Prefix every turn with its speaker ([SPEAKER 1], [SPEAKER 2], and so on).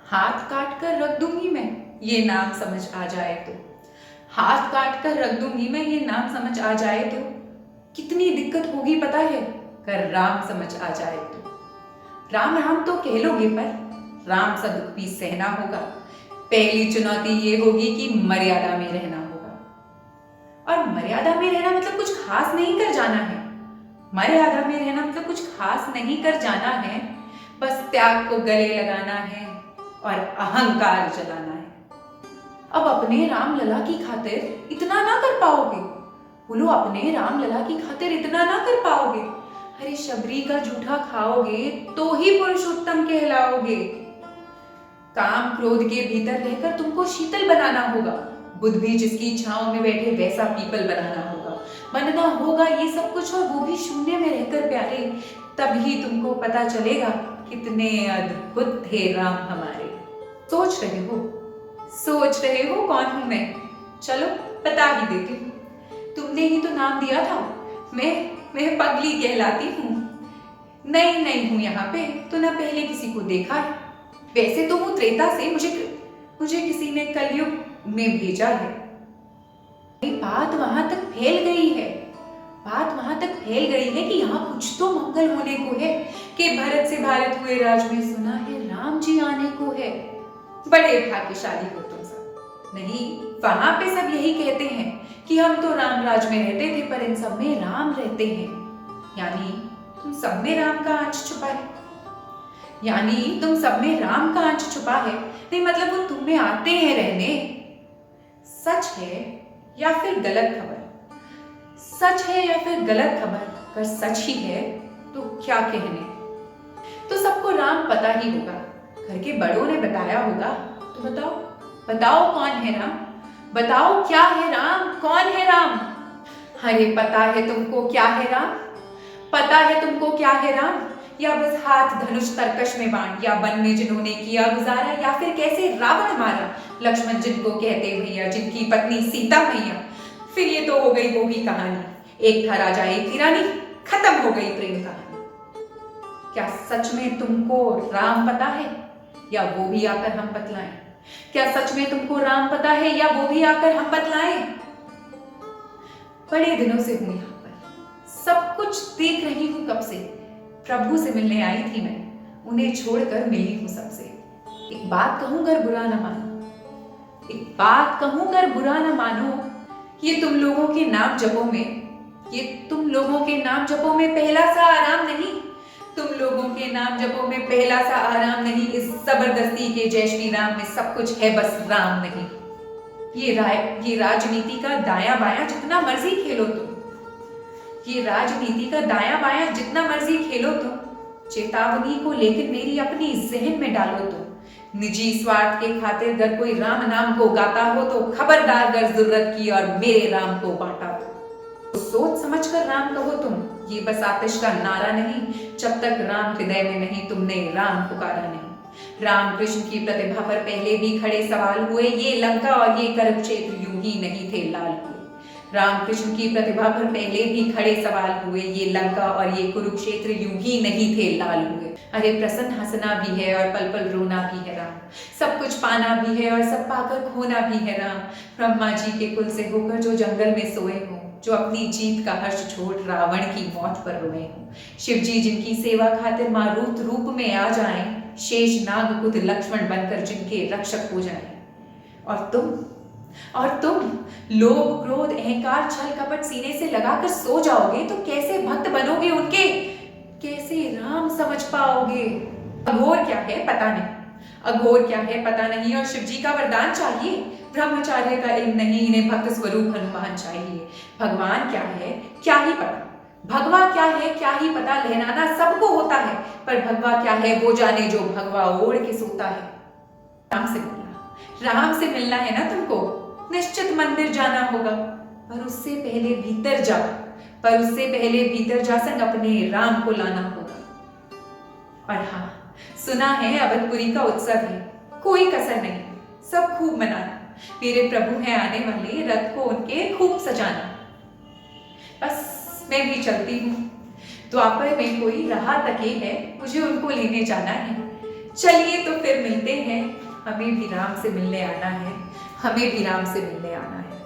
[SPEAKER 1] हाथ काट कर रख दूंगी मैं, ये नाम समझ आ जाए तो। हाथ काट कर रख दूंगी मैं, ये नाम समझ आ जाए तो। कितनी दिक्कत होगी पता है, कर राम समझ आ जाए तो। राम राम तो कह लोगे, पर राम सा दुख भी सहना होगा। पहली चुनौती ये होगी कि मर्यादा में रहना होगा। और मर्यादा में रहना मतलब कुछ खास नहीं कर जाना है। मर्यादा में रहना मतलब कुछ खास नहीं कर जाना है। बस त्याग को गले लगाना है और अहंकार जलाना है। अब अपने राम लला की खातिर इतना ना कर पाओगे? बोलो, अपने राम लला की खातिर इतना ना कर पाओगे? अरे शबरी का जूठा खाओगे तो ही पुरुषोत्तम कहलाओगे। काम क्रोध के भीतर रहकर तुमको शीतल बनाना होगा। बुद्ध भी जिसकी छांव में बैठे वैसा पीपल बनाना होगा। बनना होगा ये सब कुछ, और वो भी शून्य में रहकर प्यारे। तभी तुमको पता चलेगा कितने अद्भुत थे राम हमारे। सोच रहे हो, सोच रहे हो कौन हूं मैं? चलो बता ही देती हूँ। तुमने ही तो नाम दिया था। मैं पगली कहलाती हूँ। नई नई हूँ यहाँ पे, तो ना पहले किसी को देखा है। वैसे तो हूँ त्रेता से, मुझे किसी ने कलयुग में भेजा है। बात वहां तक फैल गई है, बात वहां तक फैल गई है कि यहाँ कुछ तो मंगल होने को है। कि भरत से भारत हुए राज में सुना है राम जी आने को है। बड़े भाग्यशाली हो तुम सब। नहीं, वहां पे सब यही कहते हैं कि हम तो राम राज में रहते थे, पर इन सब में राम रहते हैं। यानी तुम सब में राम का अंश छुपा है। यानी तुम सब में राम का अंश छुपा है। नहीं मतलब वो तुम में आते हैं रहने। सच है या फिर गलत खबर? सच है या फिर गलत खबर? अगर सच ही है तो क्या कहने। तो सबको राम पता ही होगा, घर के बड़ों ने बताया होगा। तो बताओ, बताओ कौन है राम? बताओ क्या है राम, कौन है राम? अरे पता है तुमको क्या है राम? पता है तुमको क्या है राम? या बस हाथ धनुष तरकश में बाण, या वन में जिन्होंने किया गुजारा, या फिर कैसे रावण मारा, लक्ष्मण जिनको कहते भैया, जिनकी पत्नी सीता मैया। फिर ये तो हो गई वो ही कहानी, एक था राजा एक थी रानी, खत्म हो गई प्रेम कहानी। क्या सच में तुमको राम पता है, या वो भी आकर हम बतलाएं? क्या सच में तुमको राम पता है, या वो भी आकर हम बतलाएं? बड़े दिनों से हूं यहाँ पर, सब कुछ देख रही हूं कब से। प्रभु से मिलने आई थी मैं, उन्हें छोड़कर मिली हूं सबसे। एक बात कहूं अगर बुरा न मानो, एक बात कहूं अगर बुरा न मानो, ये तुम लोगों के नाम जपों में, ये तुम लोगों के नाम जपों में पहला सा आराम नहीं। तुम लोगों के नाम जपों में पहला सा आराम नहीं। इस जबरदस्ती के जय श्री राम में सब कुछ है, बस राम नहीं। ये राजनीति का दायां बायां जितना मर्जी खेलो तुम, ये राजनीति का दायां बायां जितना मर्जी खेलो तुम, चेतावनी को लेकर मेरी अपनी जहन में डालो तुम। निजी स्वार्थ के खातिर अगर कोई राम नाम को गाता हो तो खबरदार अगर जरूरत की और मेरे राम को बांटा हो तो सोच समझकर राम कहो तुम। ये बस आतिश का नारा नहीं, जब तक राम हृदय में नहीं तुमने राम पुकारा नहीं। राम कृष्ण की प्रतिभा पर पहले भी खड़े सवाल हुए, ये लंका और ये कुरुक्षेत्र यूं ही नहीं थे लाल हुए। राम कृष्ण की प्रतिभा पर पहले भी खड़े सवाल हुए, ये लंका और ये कुरुक्षेत्र यूं ही नहीं थे लाल हुए। अरे प्रसन्न हंसना भी है और पल पल रोना भी है राम, सब कुछ पाना भी है और सब पाकर खोना भी है राम। ब्रह्मा जी के कुल से होकर जो जंगल में सोए हों, जो अपनी जीत का हर्ष छोड़ रावण की मौत पर रोए हों, शिव जी जिनकी सेवा खातिर मारुत रूप में आ जाएं, शेष नाग कुद लक्ष्मण बनकर जिनके रक्षक हो जाएं। और तुम लोभ क्रोध अहंकार छल कपट सीने से लगाकर सो जाओगे तो कैसे भक्त बनोगे उनके, कैसे राम समझ पाओगे? अघोर क्या है पता नहीं, अघोर क्या है पता नहीं, और शिव जी का वरदान चाहिए, ब्रह्मचार्य का इल्म नहीं, इन्हें भक्त स्वरूप हनुमान चाहिए। भगवान क्या है क्या ही पता, भगवा क्या है क्या ही पता, लहराना सबको होता है, पर भगवा क्या है वो जाने जो भगवा ओढ़ के सोता है। राम से मिलना है ना तुमको, निश्चित मंदिर जाना होगा, पर उससे पहले भीतर जा, पर उससे पहले भीतर जा संग अपने राम को लाना होगा। और हाँ, सुना है अवधपुरी का उत्सव है, कोई कसर नहीं, सब खूब मनाना। मेरे प्रभु हैं आने वाले, रथ को उनके खूब सजाना। बस मैं भी चलती हूँ, द्वापर में कोई रहा तके है, मुझे उनको लेने जाना है। चलिए तो फिर मिलते हैं। हमें भी राम से मिलने आना है, हमें भी राम से मिलने आना है।